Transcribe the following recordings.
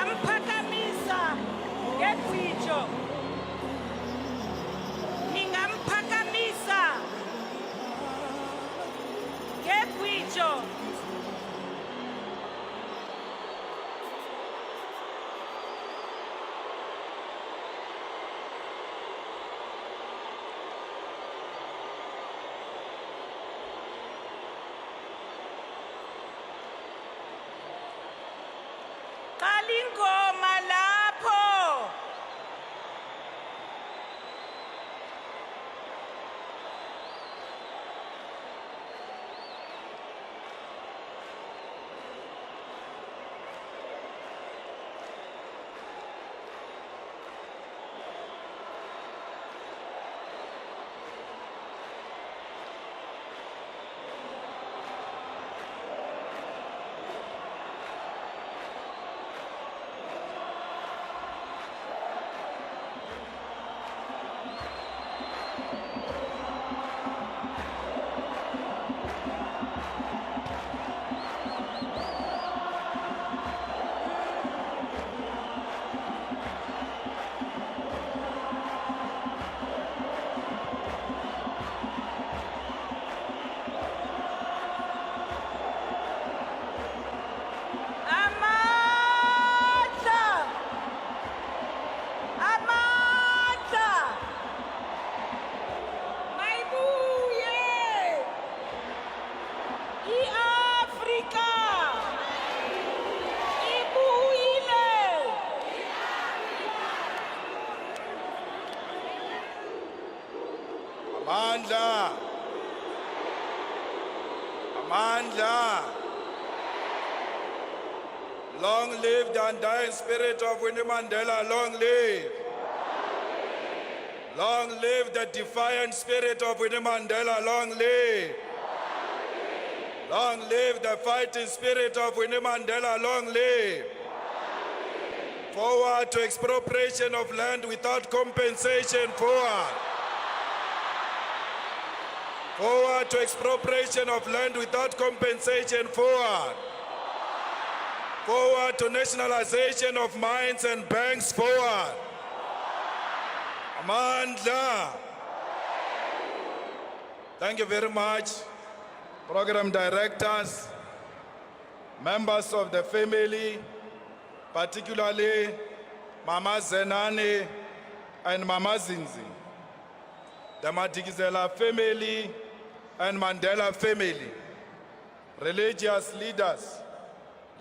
Ningamphakamisa ngezijo. Ningamphakamisa ngezijo. Kalingoma lapho. Amandla. Amandla. Long live the undying spirit of Winnie Mandela. Long live. Long live the defiant spirit of Winnie Mandela. Long live. Long live the fighting spirit of Winnie Mandela. Long live. Forward to expropriation of land without compensation. Forward. Forward to expropriation of land without compensation. Forward. Forward to nationalization of mines and banks. Forward. Amandla. Thank you very much, program directors, members of the family, particularly Mama Zenani and Mama Zinzi, the Madikizela family and Mandela family, religious leaders,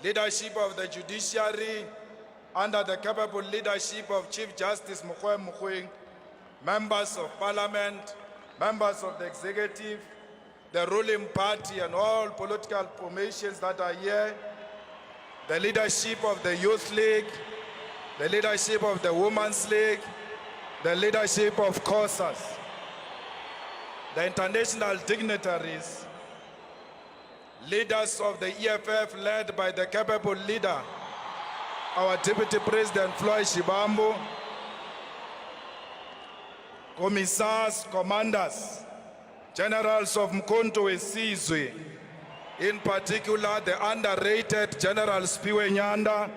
leadership of the judiciary under the capable leadership of Chief Justice Mogoeng Mogoeng, members of parliament, members of the executive, the ruling party and all political formations that are here, the leadership of the Youth League, the leadership of the Women's League, the leadership of COSAS, the international dignitaries, leaders of the EFF led by the capable leader, our Deputy President Floyd Shibambu, commissars, commanders, generals of Mkhonto Wesizwe, in particular the underrated General Spiwe Nyanda,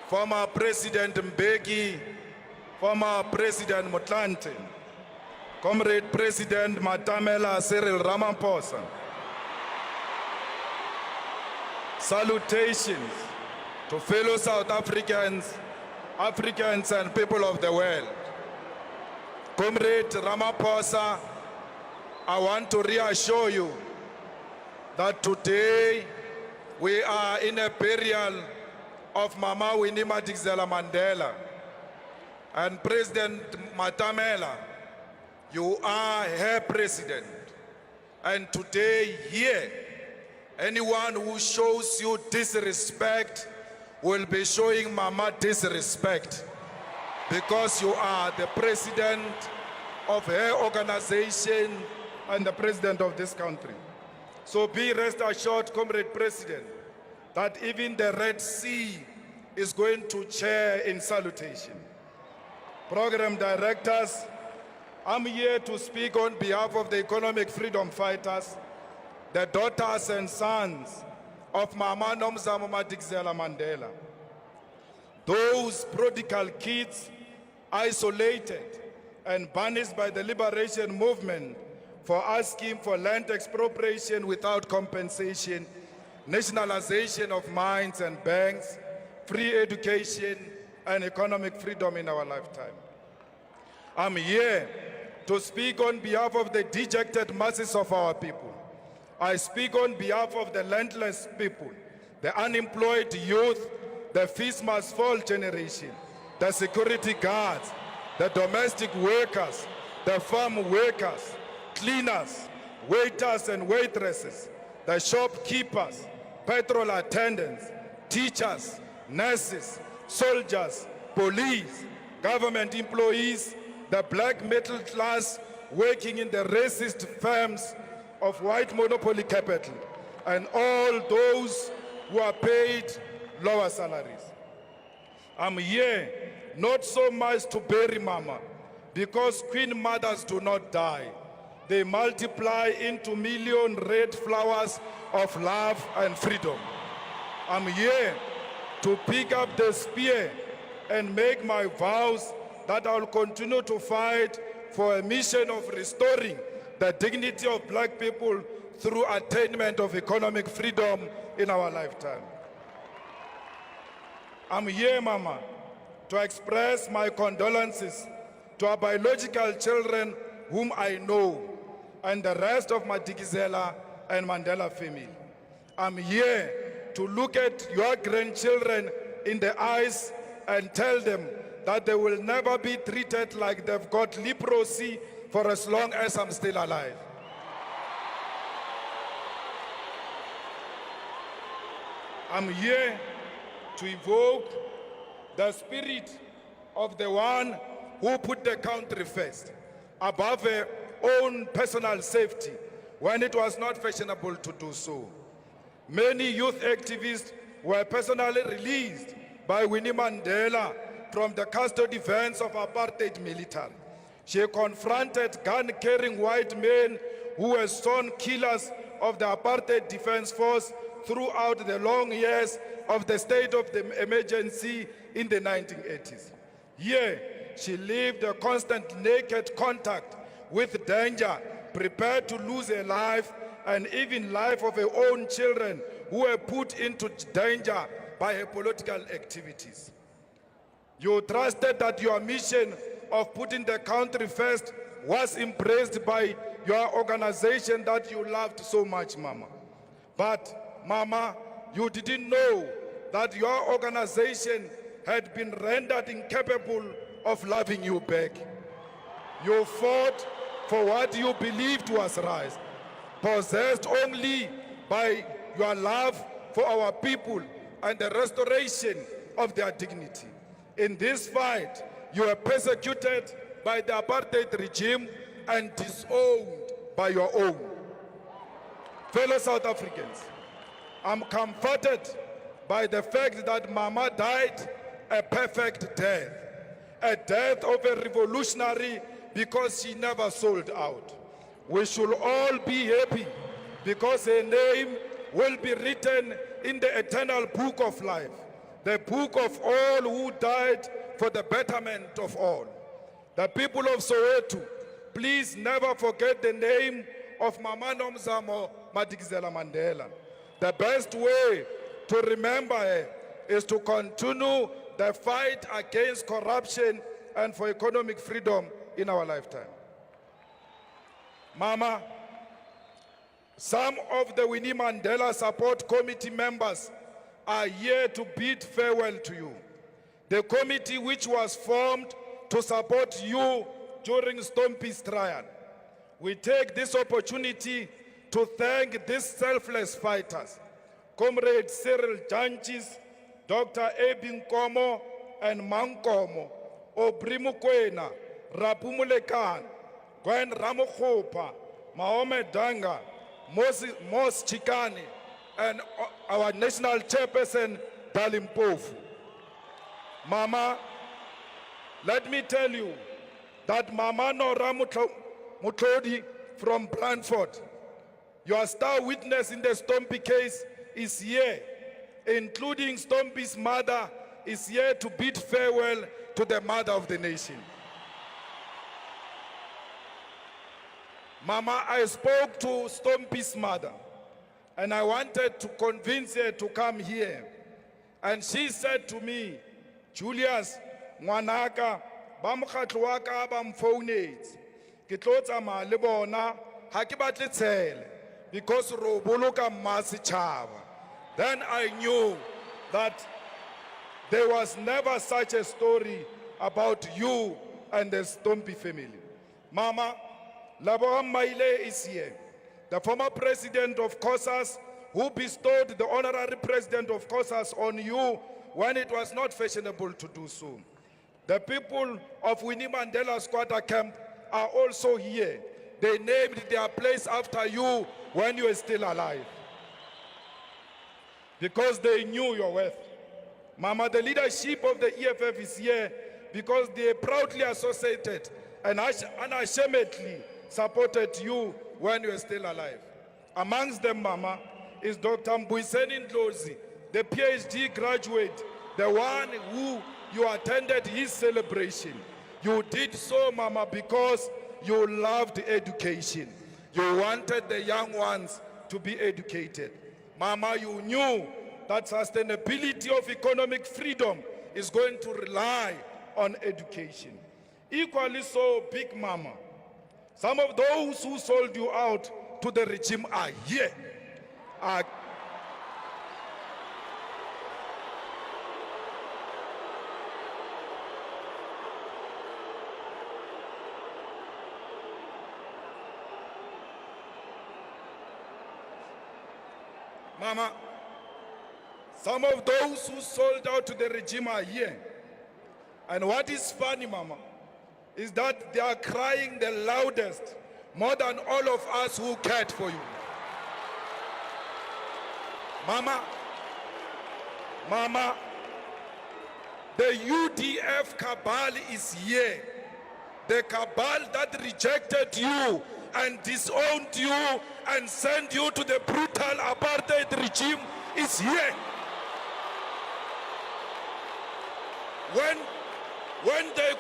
former President Mbeki, former President Motlanthe, Comrade President Matamela Cyril Ramaphosa. Salutations to fellow South Africans, Africans and people of the world. Comrade Ramaphosa, I want to reassure you that today we are in a burial of Mama Winnie Mandela. And President Matamela, you are her president. And today here, anyone who shows you disrespect will be showing Mama disrespect, because you are the president of her organization and the president of this country. So be rest assured, Comrade President, that even the Red Sea is going to cheer in salutation. Program directors, I'm here to speak on behalf of the economic freedom fighters, the daughters and sons of Mama Nomzamo Madikizela Mandela. those prodigal kids isolated and banished by the liberation movement for asking for land expropriation without compensation, nationalization of mines and banks, free education, and economic freedom in our lifetime. I'm here to speak on behalf of the dejected masses of our people. I speak on behalf of the landless people, the unemployed youth, the feast must fall generation, the security guards, the domestic workers, the farm workers, cleaners, waiters and waitresses, the shopkeepers, petrol attendants, teachers, nurses, soldiers, police, government employees, the black middle class working in the racist firms of white monopoly capital, and all those who are paid lower salaries. I'm here not so much to bury Mama, because Queen Mothers do not die. They multiply into million red flowers of love and freedom. I'm here to pick up the spear and make my vows that I'll continue to fight for a mission of restoring the dignity of black people through attainment of economic freedom in our lifetime. I'm here, Mama, to express my condolences to our biological children whom I know and the rest of my Madikizela and Mandela family. I'm here to look at your grandchildren in the eyes and tell them that they will never be treated like they've got leprosy for as long as I'm still alive. I'm here to evoke the spirit of the one who put the country first, above her own personal safety, when it was not fashionable to do so. Many youth activists were personally released by Winnie Mandela from the custody vans of apartheid military. She confronted gun-carrying white men who were sworn killers of the apartheid defense force throughout the long years of the state of the emergency in the 1980s. Here, she lived a constant naked contact with danger, prepared to lose her life and even life of her own children who were put into danger by her political activities. You trusted that your mission of putting the country first was embraced by your organization that you loved so much, Mama. But, Mama, you didn't know that your organization had been rendered incapable of loving you back. You fought for what you believed was right, possessed only by your love for our people and the restoration of their dignity. In this fight, you were persecuted by the apartheid regime and disowned by your own. Fellow South Africans, I'm comforted by the fact that Mama died a perfect death, a death of a revolutionary because she never sold out. We should all be happy because her name will be written in the eternal book of life, the book of all who died for the betterment of all. The people of Soweto, please never forget the name of Mama Nomzamo Madikizela Mandela. The best way to remember her is to continue the fight against corruption and for economic freedom in our lifetime. Mama, some of the Winnie Mandela Support Committee members are here to bid farewell to you. The committee which was formed to support you during Stompie's trial. We take this opportunity to thank these selfless fighters, Comrade Cyril Janchis, Dr. Ebin Komo and Mankomo, Obrimukwena, Rapumulekan, Gwen Ramokhopa, Mahomet Danga, Mos Chikani, and our national chairperson, Dalim Pofu. Mama, let me tell you that Mama Nora Mutlodi from Blandford, your star witness in the Stompie case, is here, including Stompie's mother, is here to bid farewell to the mother of the nation. Mama, I spoke to Stompie's mother, and I wanted to convince her to come here. And she said to me, Julius, ngwanaka, ba mokgatlo wa ka ba mfounetse. Ke tlo tsamaya le bona, ha ke batle tshele, because ro boloka mmasechaba. Then I knew that there was never such a story about you and the Stompie family. Mama, Laboa Maile is here, the former president of COSAS, who bestowed the honorary president of COSAS on you when it was not fashionable to do so. The people of Winnie Mandela squatter camp are also here. They named their place after you when you were still alive, because they knew your worth. Mama, the leadership of the EFF is here because they proudly associated and unashamedly supported you when you were still alive. Amongst them, Mama, is Dr. Mbuiseni Ndlozi, the PhD graduate, the one who you attended his celebration. You did so, Mama, because you loved education. You wanted the young ones to be educated. Mama, you knew that sustainability of economic freedom is going to rely on education. Equally so, Big Mama, some of those who sold you out to the regime are here. Mama, some of those who sold out to the regime are here. And what is funny, Mama, is that they are crying the loudest, more than all of us who cared for you. Mama, the UDF cabal is here. The cabal that rejected you and disowned you and sent you to the brutal apartheid regime is here. When they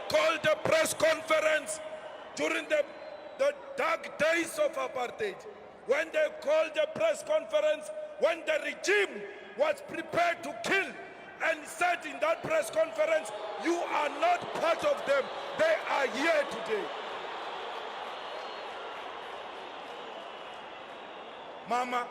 called the press conference during the dark days of apartheid, when they called the press conference, when the regime was prepared to kill, and said in that press conference, you are not part of them, they are here today. Mama,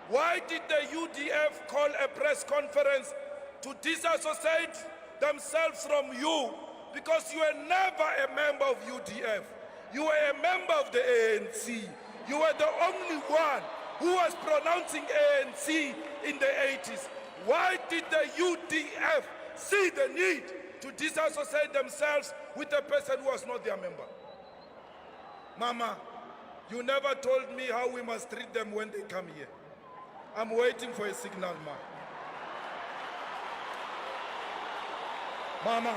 why did the UDF call a press conference to disassociate themselves from you? Because you were never a member of UDF. You were a member of the ANC. You were the only one who was pronouncing ANC in the 80s. Why did the UDF see the need to disassociate themselves with a person who was not their member? Mama, you never told me how we must treat them when they come here. I'm waiting for a signal, ma. Mama,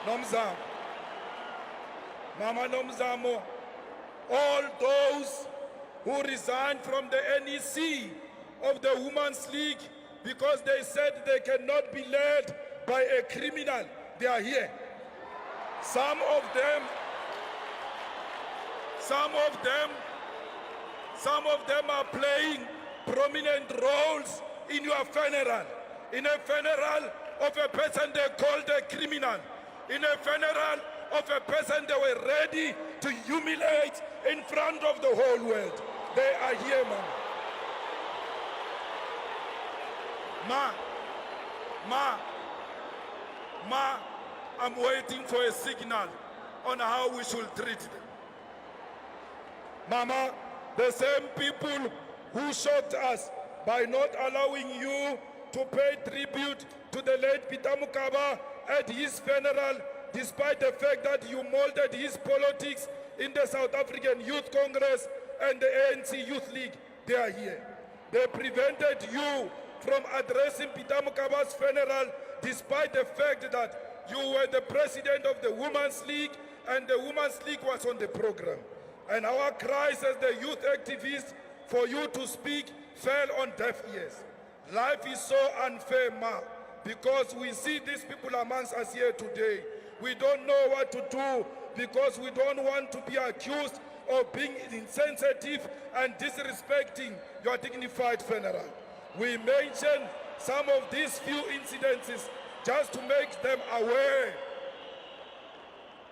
Nomzamo, Mama Nomzamo, all those who resigned from the NEC of the Women's League because they said they cannot be led by a criminal, they are here. Some of them are playing prominent roles in your funeral. In a funeral of a person they called a criminal. In a funeral of a person they were ready to humiliate in front of the whole world. They are here, Ma, I'm waiting for a signal on how we should treat them. Mama, the same people who shocked us by not allowing you to pay tribute to the late Peter Mokaba at his funeral, despite the fact that you molded his politics in the South African Youth Congress and the ANC Youth League, they are here. They prevented you from addressing Peter Mokaba's funeral, despite the fact that you were the president of the Women's League and the Women's League was on the program. And our cries as the youth activists for you to speak fell on deaf ears. Life is so unfair, Ma, because we see these people amongst us here today. We don't know what to do because we don't want to be accused of being insensitive and disrespecting your dignified funeral. We mention some of these few incidences just to make them aware.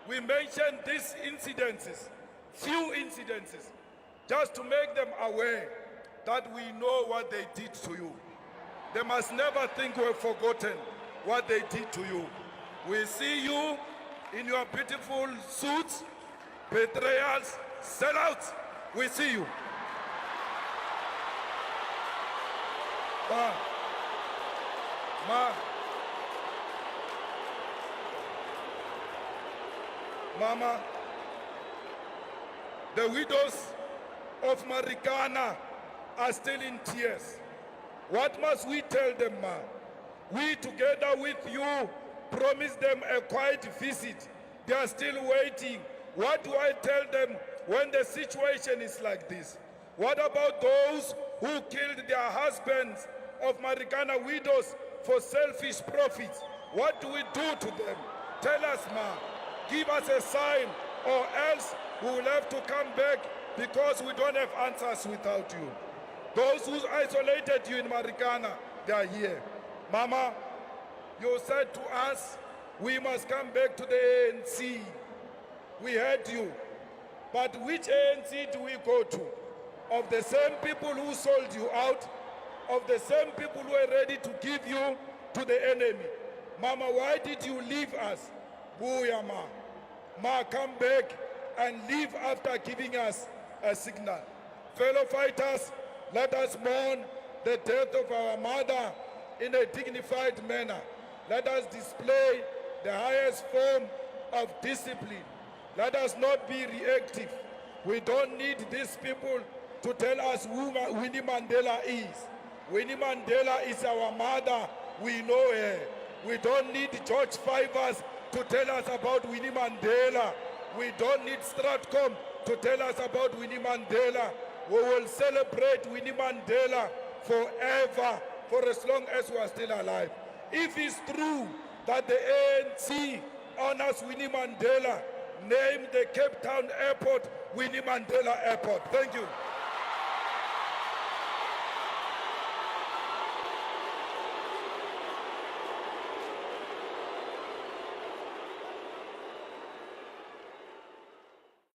We mention these incidences, few incidences, just to make them aware that we know what they did to you. They must never think we've forgotten what they did to you. We see you in your beautiful suits, betrayals, sellouts. We see you. Mama, the widows of Marikana are still in tears. What must we tell them, Ma? We, together with you, promised them a quiet visit. They are still waiting. What do I tell them when the situation is like this? What about those who killed their husbands of Marikana widows for selfish profits? What do we do to them? Tell us, Ma. Give us a sign, or else we will have to come back because we don't have answers without you. Those who isolated you in Marikana, they are here. Mama, you said to us, we must come back to the ANC. We heard you. But which ANC do we go to? Of the same people who sold you out, of the same people who are ready to give you to the enemy. Mama, why did you leave us? Booyah, Ma. Ma, come back and leave after giving us a signal. Fellow fighters, let us mourn the death of our mother in a dignified manner. Let us display the highest form of discipline. Let us not be reactive. We don't need these people to tell us who Winnie Mandela is. Winnie Mandela is our mother. We know her. We don't need George Fivers to tell us about Winnie Mandela. We don't need Stratcom to tell us about Winnie Mandela. We will celebrate Winnie Mandela forever, for as long as we are still alive. If it's true that the ANC honors Winnie Mandela, name the Cape Town airport Winnie Mandela Airport. Thank you.